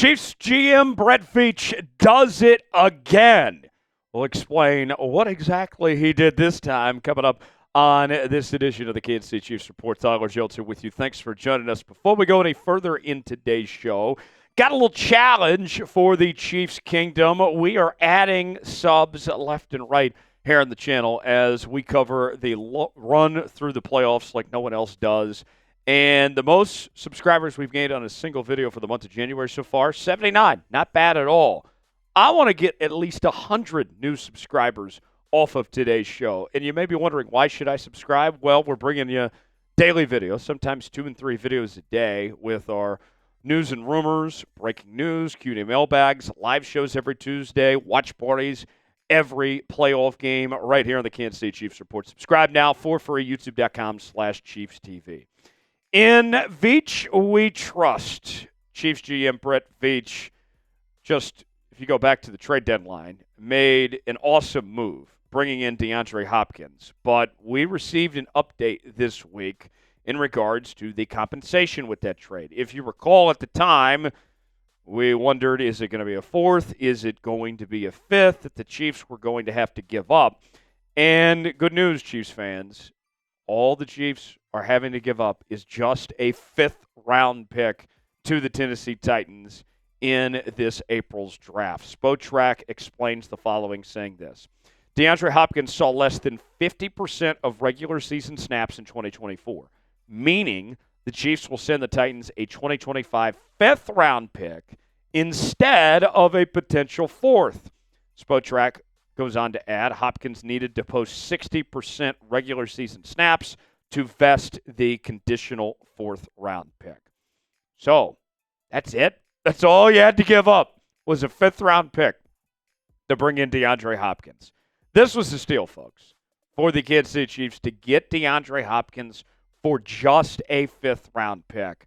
Chiefs GM Brett Veach does it again. We'll explain what exactly he did this time coming up on this edition of the Kansas City Chiefs Report. Tyler Jeltzer with you. Thanks for joining us. Before we go any further in today's show, got a little challenge for the Chiefs Kingdom. We are adding subs left and right here on the channel as we cover the run through the playoffs like no one else does. And the most subscribers we've gained on a single video for the month of January so far, 79. Not bad at all. I want to get at least 100 new subscribers off of today's show. And you may be wondering, why should I subscribe? Well, we're bringing you daily videos, sometimes 2 and 3 videos a day with our news and rumors, breaking news, Q&A mailbags, live shows every Tuesday, watch parties every playoff game right here on the Kansas City Chiefs Report. Subscribe now for free, youtube.com/ChiefsTV. In Veach, we trust. Chiefs GM Brett Veach, just if you go back to the trade deadline, made an awesome move, bringing in DeAndre Hopkins. But we received an update this week in regards to the compensation with that trade. If you recall at the time, we wondered, is it going to be a fourth? Is it going to be a fifth that the Chiefs were going to have to give up? And good news, Chiefs fans. All the Chiefs are having to give up is just a fifth-round pick to the Tennessee Titans in this April's draft. Spotrac explains the following, saying this. DeAndre Hopkins saw less than 50% of regular season snaps in 2024, meaning the Chiefs will send the Titans a 2025 fifth-round pick instead of a potential fourth. Spotrac goes on to add, Hopkins needed to post 60% regular season snaps to vest the conditional fourth-round pick. So, that's it. That's all you had to give up was a fifth-round pick to bring in DeAndre Hopkins. This was the steal, folks, for the Kansas City Chiefs to get DeAndre Hopkins for just a fifth-round pick.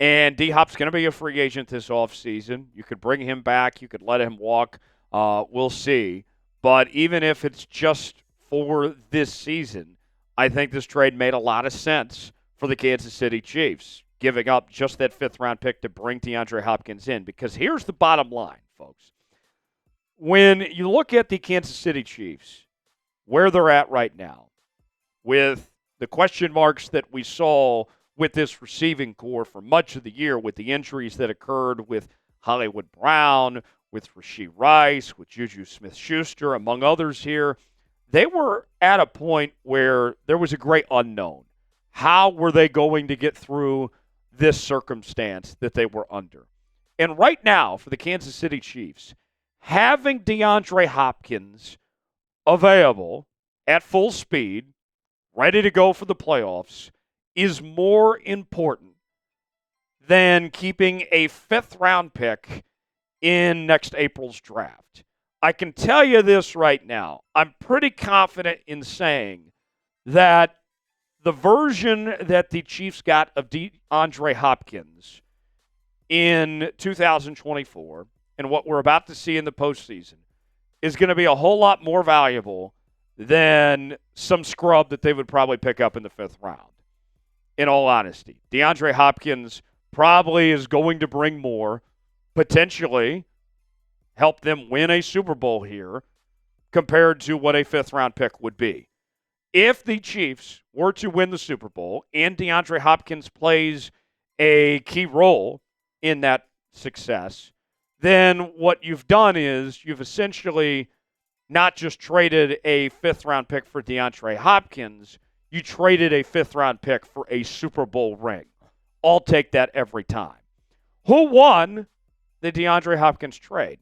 And D-Hop's going to be a free agent this offseason. You could bring him back. You could let him walk. We'll see. But even if it's just for this season, I think this trade made a lot of sense for the Kansas City Chiefs, giving up just that fifth-round pick to bring DeAndre Hopkins in. Because here's the bottom line, folks. When you look at the Kansas City Chiefs, where they're at right now, with the question marks that we saw with this receiving core for much of the year, with the injuries that occurred with Hollywood Brown, with Rashee Rice, with Juju Smith-Schuster, among others here, they were at a point where there was a great unknown. How were they going to get through this circumstance that they were under? And right now, for the Kansas City Chiefs, having DeAndre Hopkins available at full speed, ready to go for the playoffs, is more important than keeping a fifth-round pick in next April's draft. I can tell you this right now. I'm pretty confident in saying that the version that the Chiefs got of DeAndre Hopkins in 2024 and what we're about to see in the postseason is going to be a whole lot more valuable than some scrub that they would probably pick up in the fifth round, in all honesty. DeAndre Hopkins probably is going to bring more, potentially help them win a Super Bowl here compared to what a fifth-round pick would be. If the Chiefs were to win the Super Bowl and DeAndre Hopkins plays a key role in that success, then what you've done is you've essentially not just traded a fifth-round pick for DeAndre Hopkins, you traded a fifth-round pick for a Super Bowl ring. I'll take that every time. Who won the DeAndre Hopkins trade?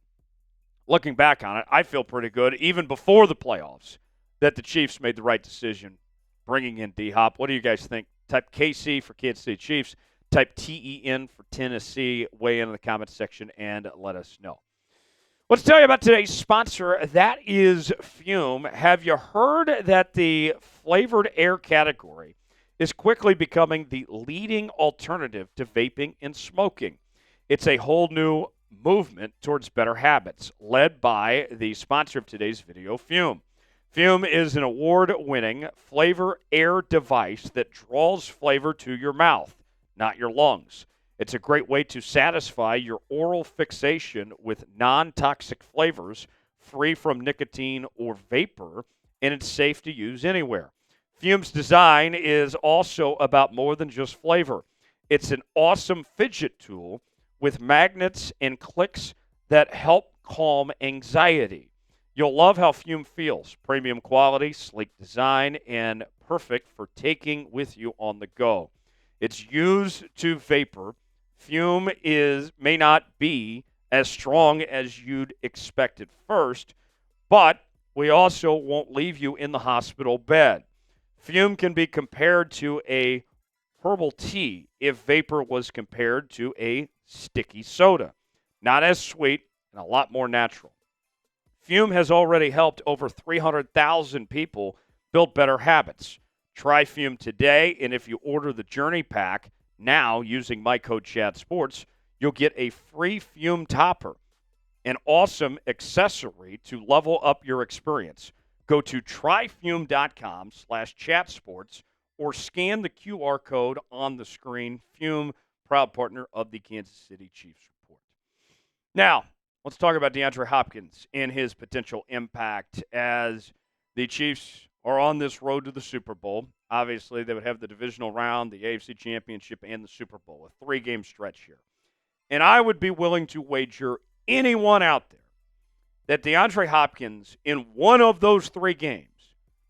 Looking back on it, I feel pretty good, even before the playoffs, that the Chiefs made the right decision bringing in D-Hop. What do you guys think? Type KC for Kansas City Chiefs. Type TEN for Tennessee. Weigh in the comments section and let us know. Let's tell you about today's sponsor. That is Fume. Have you heard that the flavored air category is quickly becoming the leading alternative to vaping and smoking? It's a whole new movement towards better habits, led by the sponsor of today's video, Fume. Fume is an award-winning flavor air device that draws flavor to your mouth, not your lungs. It's a great way to satisfy your oral fixation with non-toxic flavors, free from nicotine or vapor, and it's safe to use anywhere. Fume's design is also about more than just flavor. It's an awesome fidget tool with magnets and clicks that help calm anxiety. You'll love how Fume feels. Premium quality, sleek design, and perfect for taking with you on the go. It's used to vapor. Fume may not be as strong as you'd expect at first, but we also won't leave you in the hospital bed. Fume can be compared to a herbal tea if vapor was compared to a sticky soda. Not as sweet and a lot more natural. Fume has already helped over 300,000 people build better habits. Try Fume today, and if you order the Journey Pack now using my code CHADSPORTS, you'll get a free Fume topper, an awesome accessory to level up your experience. Go to tryfume.com/chatsports or scan the QR code on the screen. Fume, proud partner of the Kansas City Chiefs Report. Now, let's talk about DeAndre Hopkins and his potential impact as the Chiefs are on this road to the Super Bowl. Obviously, they would have the divisional round, the AFC Championship, and the Super Bowl, a three-game stretch here. And I would be willing to wager anyone out there that DeAndre Hopkins in one of those three games,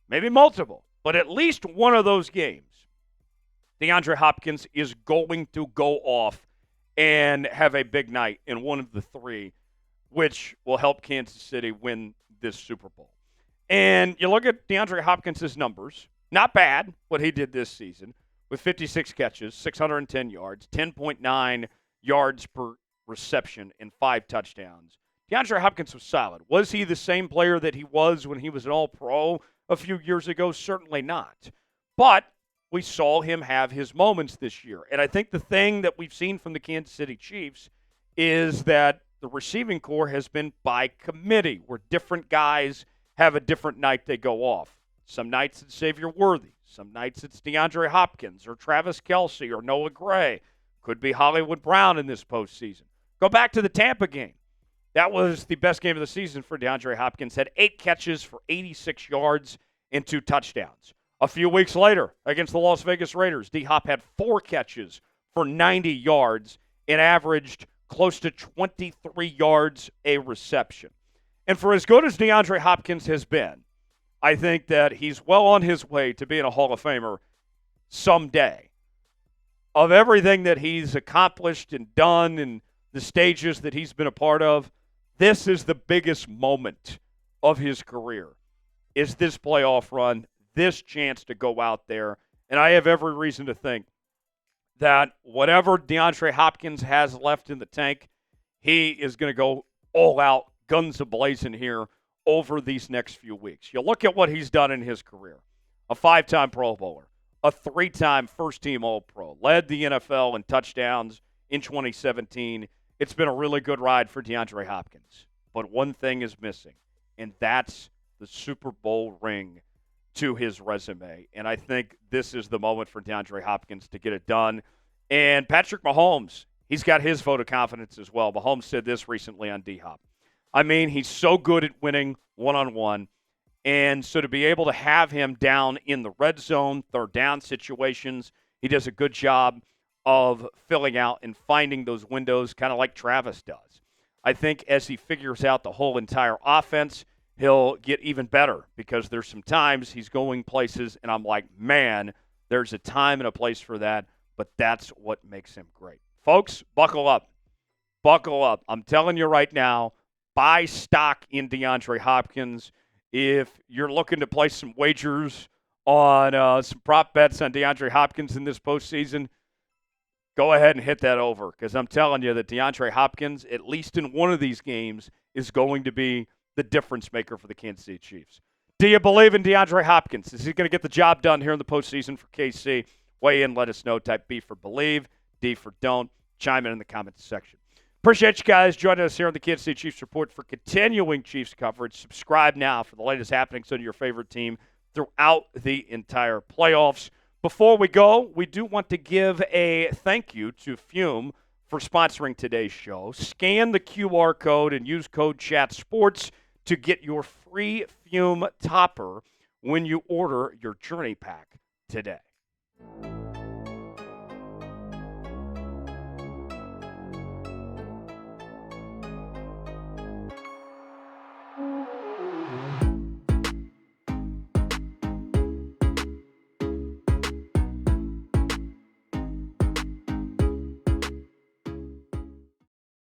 maybe multiple, but at least one of those games, DeAndre Hopkins is going to go off and have a big night in one of the three, which will help Kansas City win this Super Bowl. And you look at DeAndre Hopkins' numbers, not bad what he did this season, with 56 catches, 610 yards, 10.9 yards per reception, and 5 touchdowns. DeAndre Hopkins was solid. Was he the same player that he was when he was an All-Pro a few years ago? Certainly not. But we saw him have his moments this year. And I think the thing that we've seen from the Kansas City Chiefs is that the receiving corps has been by committee, where different guys have a different night they go off. Some nights it's Xavier Worthy. Some nights it's DeAndre Hopkins or Travis Kelce or Noah Gray. Could be Hollywood Brown in this postseason. Go back to the Tampa game. That was the best game of the season for DeAndre Hopkins. Had 8 catches for 86 yards and 2 touchdowns. A few weeks later, against the Las Vegas Raiders, D-Hop had 4 catches for 90 yards and averaged close to 23 yards a reception. And for as good as DeAndre Hopkins has been, I think that he's well on his way to being a Hall of Famer someday. Of everything that he's accomplished and done and the stages that he's been a part of, this is the biggest moment of his career, is this playoff run, this chance to go out there. And I have every reason to think that whatever DeAndre Hopkins has left in the tank, he is going to go all out, guns a-blazing here over these next few weeks. You look at what he's done in his career. A 5-time Pro Bowler, a 3-time first-team All-Pro, led the NFL in touchdowns in 2017. It's been a really good ride for DeAndre Hopkins. But one thing is missing, and that's the Super Bowl ring to his resume. And I think this is the moment for DeAndre Hopkins to get it done. And Patrick Mahomes, he's got his vote of confidence as well. Mahomes said this recently on D-Hop. I mean, he's so good at winning one-on-one. And so to be able to have him down in the red zone, third down situations, he does a good job of filling out and finding those windows, kind of like Travis does. I think as he figures out the whole entire offense, he'll get even better, because there's some times he's going places and I'm like, man, there's a time and a place for that, but that's what makes him great. Folks, buckle up. Buckle up. I'm telling you right now, buy stock in DeAndre Hopkins. If you're looking to place some wagers on some prop bets on DeAndre Hopkins in this postseason, go ahead and hit that over, because I'm telling you that DeAndre Hopkins, at least in one of these games, is going to be the difference maker for the Kansas City Chiefs. Do you believe in DeAndre Hopkins? Is he going to get the job done here in the postseason for KC? Weigh in, let us know. Type B for believe, D for don't. Chime in the comments section. Appreciate you guys joining us here on the Kansas City Chiefs Report for continuing Chiefs coverage. Subscribe now for the latest happenings on your favorite team throughout the entire playoffs. Before we go, we do want to give a thank you to Fume for sponsoring today's show. Scan the QR code and use code CHATSPORTS to get your free fume topper when you order your Journey Pack today.